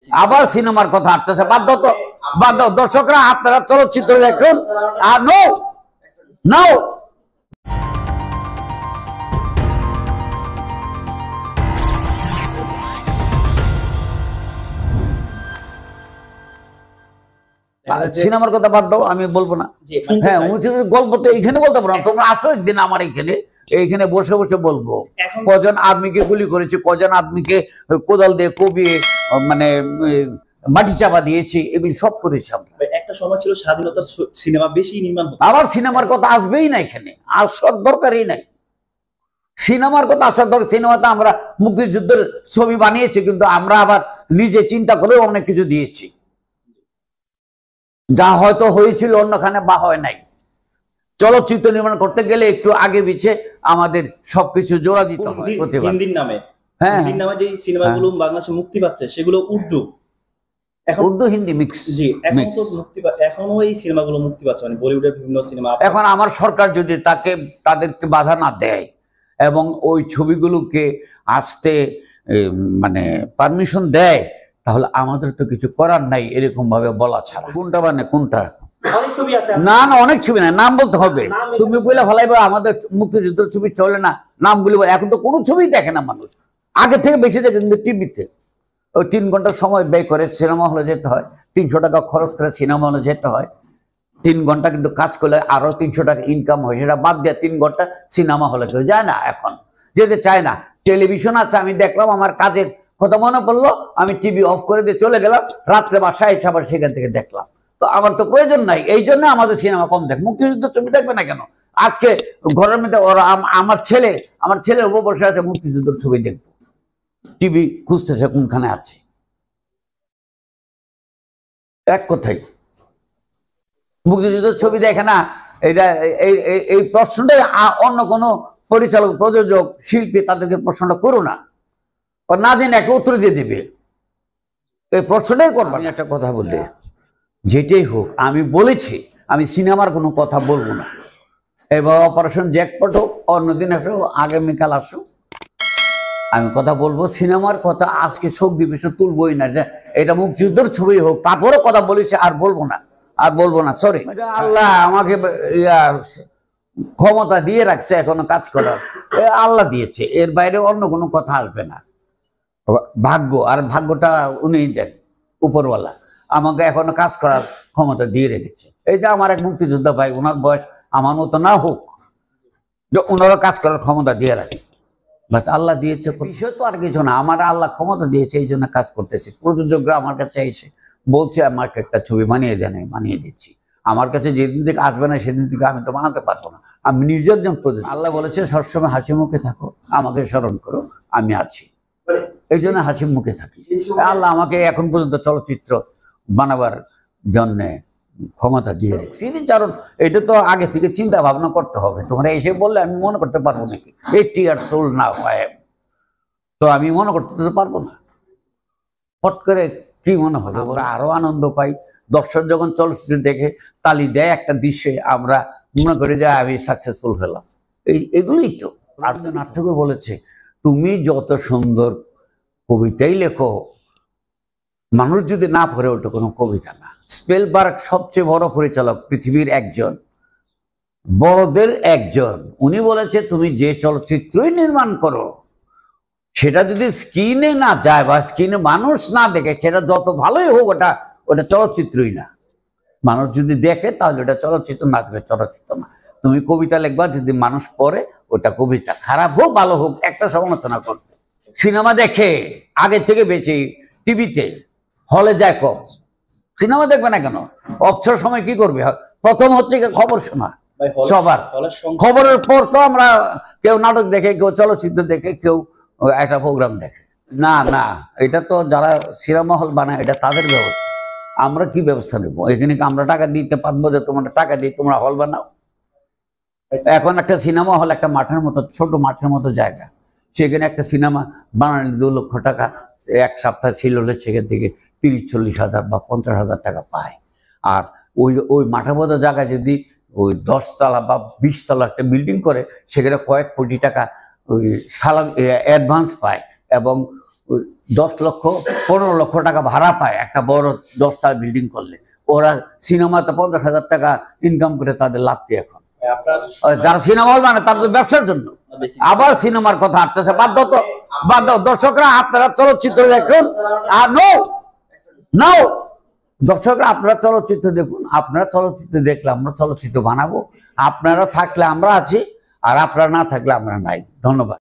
আবার সিনেমার কথা আসতেছে, বাধ্য তো বাধ্য। দর্শকরা আপনারা চলচ্চিত্র দেখুন আর নো নাও। সিনেমার কথা বাদ দাও, আমি বলবো না। হ্যাঁ, গল্প তো এইখানে বলতে পারো না, তোমরা আসো একদিন আমার এইখানে বসে বসে বলবো কজন আদমিকে গুলি করেছে, কজন আদমিকে কোদাল দিয়ে কবিয়ে মানে মাটি চাপা দিয়েছি, এগুলি সব করেছি আমরা। একটা সময় ছিল স্বাধীনতার সিনেমা বেশি নির্মাণ হতো। আবার সিনেমার কথা আসবেই না, এখানে আসার দরকারই নাই। সিনেমার কথা আসার দরকার, সিনেমাতে আমরা মুক্তিযুদ্ধের ছবি বানিয়েছি, কিন্তু আমরা আবার নিজে চিন্তা করে অনেক কিছু দিয়েছি, যা হয়তো হয়েছিল অন্যখানে বা হয় নাই। চলচ্চিত্র নির্মাণ করতে গেলে একটু আগে পিছে আমাদের সবকিছু জোড়া দিতে হয়। হিন্দির নামে, হ্যাঁ, হিন্দির নামে যে সিনেমাগুলো বাংলাদেশে মুক্তি পাচ্ছে সেগুলো উর্দু, এখন উর্দু হিন্দি মিক্স। জি, এখন তো এখনো এই সিনেমাগুলো মুক্তি পাচ্ছে, মানে বলিউডের বিভিন্ন সিনেমা। এখন আমার সরকার যদি তাদেরকে বাধা না দেয় এবং ওই ছবিগুলোকে আসতে মানে পারমিশন দেয়, তাহলে আমাদের তো কিছু করার নাই এরকম ভাবে বলা ছাড়া। কোনটা মানে কোনটা? অনেক ছবি আছে না না, অনেক ছবি না, নাম বলতে হবে। তুমি বলে ফেলাইবে আমাদের মুক্তিযুদ্ধের ছবি চলে না, নাম বলবো। এখন তো কোনো ছবি দেখে না মানুষ, আগে থেকে বেশি দেখে কিন্তু টিভিতে। ওই 3 ঘন্টা সময় ব্যয় করে সিনেমা হলে যেতে হয়, 300 টাকা খরচ করে সিনেমা হলে যেতে হয়। 3 ঘন্টা কিন্তু কাজ করলে আরো 300 টাকা ইনকাম হয়, সেটা বাদ দিয়ে 3 ঘন্টা সিনেমা হলে কেউ যায় না, এখন যেতে চায় না। টেলিভিশন আছে, আমি দেখলাম, আমার কাজের কথা মনে পড়লো, আমি টিভি অফ করে দিয়ে চলে গেলাম, রাত্রে বাসায় এসে আবার সেখান থেকে দেখলাম। তো আমার তো প্রয়োজন নাই, এই জন্য আমাদের সিনেমা কম দেখ। মুক্তিযুদ্ধের ছবি দেখবে না কেন? আজকে ঘরের মধ্যে ওরা, আমার ছেলের উপর বসে আছে, মুক্তিযুদ্ধের ছবি দেখবো, টিভি খুঁজতেছে কোনখানে আছে। এক কথাই মুক্তিযুদ্ধের ছবি দেখে না, এটা এই প্রশ্নটাই অন্য কোনো পরিচালক, প্রযোজক, শিল্পী তাদেরকে প্রশ্নটা করো না, না জেনে একটা উত্তর দিয়ে দিবে, এই প্রশ্নটাই করবো। আমি একটা কথা বললে, যেটাই হোক, আমি বলেছি আমি সিনেমার কোনো কথা বলবো না। এবার অপারেশন জ্যাকপট হোক, অন্যদিন আসো, আগামীকাল আসো, আমি কথা বলবো সিনেমার কথা। আজকে শোক দিবসে তুলবই না, এটা মুক্তিযুদ্ধের ছবি হোক, তারপরে কথা বলেছি, আর বলবো না, সরি। আল্লাহ আমাকে ক্ষমতা দিয়ে রাখছে এখনো কাজ করার, আল্লাহ দিয়েছে, এর বাইরে অন্য কোনো কথা আসবে না। ভাগ্য, আর ভাগ্যটা উনি দেন, উপরওয়ালা আমাকে এখনো কাজ করার ক্ষমতা দিয়ে রেখেছে। এই যে আমার এক মুক্তিযোদ্ধা ভাই, ওনার বয়স আমার মতো না হোক, যে ওনারও কাজ করার ক্ষমতা দিয়ে রাখে, বাস আল্লাহ দিয়েছে। বিষয় তো আর কিছু না, আমার আল্লাহ ক্ষমতা দিয়েছে, এই জন্য কাজ করতেছি। প্রযোজকরা আমার কাছে এসে বলছে আমাকে একটা ছবি বানিয়ে দেন, বানিয়ে দিচ্ছি। আমার কাছে যেদিন থেকে আসবে না সেদিন থেকে আমি তো বানাতে পারবো না, আমি নিজের একজন প্রযোজক। আল্লাহ বলেছে সবসময় হাসি মুখে থাকো, আমাকে স্মরণ করো, আমি আছি, এই জন্য হাসি মুখে থাকি। আল্লাহ আমাকে এখন পর্যন্ত চলচ্চিত্র বানাবার জন্যে ক্ষমতা দিয়ে রেখেছি। কারণ এটা তো আগে থেকে চিন্তা ভাবনা করতে হবে। তোমরা এসে বললে আমি মনে করতে পারবো নাকি 80 years old না হয়, তো আমি মনে করতে তো পারবো না। হট করে কি মনে হবে? আমরা আরো আনন্দ পাই, দর্শক যখন চলচ্চিত্র দেখে তালি দেয় একটা দৃশ্যে, আমরা মনে করি যে আমি সাকসেসফুল হলাম। এগুলোই তো। রবীন্দ্রনাথ ঠাকুর বলেছে, তুমি যত সুন্দর কবিতাই লেখো, মানুষ যদি না পড়ে, ওটা কোনো কবিতা না। স্পিলবার্গ সবচেয়ে বড় পরিচালক, পৃথিবীর একজন বড়দের একজন, উনি বলেছে তুমি যে চলচ্চিত্রই নির্মাণ করো, সেটা যদি স্ক্রিনে না যায় বা স্ক্রিনে মানুষ না দেখে, সেটা যত ভালোই হোক, ওটা চলচ্চিত্রই না। মানুষ যদি দেখে তাহলে ওটা চলচ্চিত্র, না দেখে চলচ্চিত্র না। তুমি কবিতা লিখবা, যদি মানুষ পড়ে ওটা কবিতা, খারাপ হোক ভালো হোক একটা সমালোচনা করবে। সিনেমা দেখে আগে থেকে বেশি টিভিতে, হলে যায় কম। সিনেমা দেখবে না কেন? অবসর সময় কি করবে? প্রথম হচ্ছে খবর শোনা, সবার খবরের পর তো আমরা কেউ নাটক দেখে, কেউ চলচ্চিত্র দেখে, কেউ একটা প্রোগ্রাম দেখে। না না, এটা তো যারা সিনেমা হল বানায়, এটা তাদের ব্যবস্থা। আমরা কি ব্যবস্থা নেব? এখানে আমরা টাকা দিতে পারবো যে তোমরা টাকা দিয়ে তোমরা হল বানাও? এখন একটা সিনেমা হল একটা মাঠের মতো, ছোট মাঠের মতো জায়গা, সেখানে একটা সিনেমা বানানো 2 লক্ষ টাকা, এক সপ্তাহ ছিল হলে সেখান থেকে 30-40 হাজার বা 50,000 টাকা পায়। আর ওই মাঠের মতো জায়গায় যদি ওই 10 তলা বা 20 তলা একটা বিল্ডিং করে, সেখানে কয়েক কোটি টাকা ওই সালাম অ্যাডভান্স পায়, এবং 10 লক্ষ 15 লক্ষ টাকা ভাড়া পায় একটা বড় 10 তলা বিল্ডিং করলে। ওরা সিনেমাতে 50,000 টাকা ইনকাম করে, তাদের লাভ কি এখন? যারা সিনেমা হল মানে তাদের ব্যবসার জন্য। আবার সিনেমার কথা আসতেছে, বাধ্য দর্শকরা আপনারা চলচ্চিত্র দেখুন। আর নো দর্শকরা আপনারা চলচ্চিত্র দেখুন, আপনারা চলচ্চিত্র দেখলে আমরা চলচ্চিত্র বানাবো। আপনারা থাকলে আমরা আছি, আর আপনারা না থাকলে আমরা নাই। ধন্যবাদ।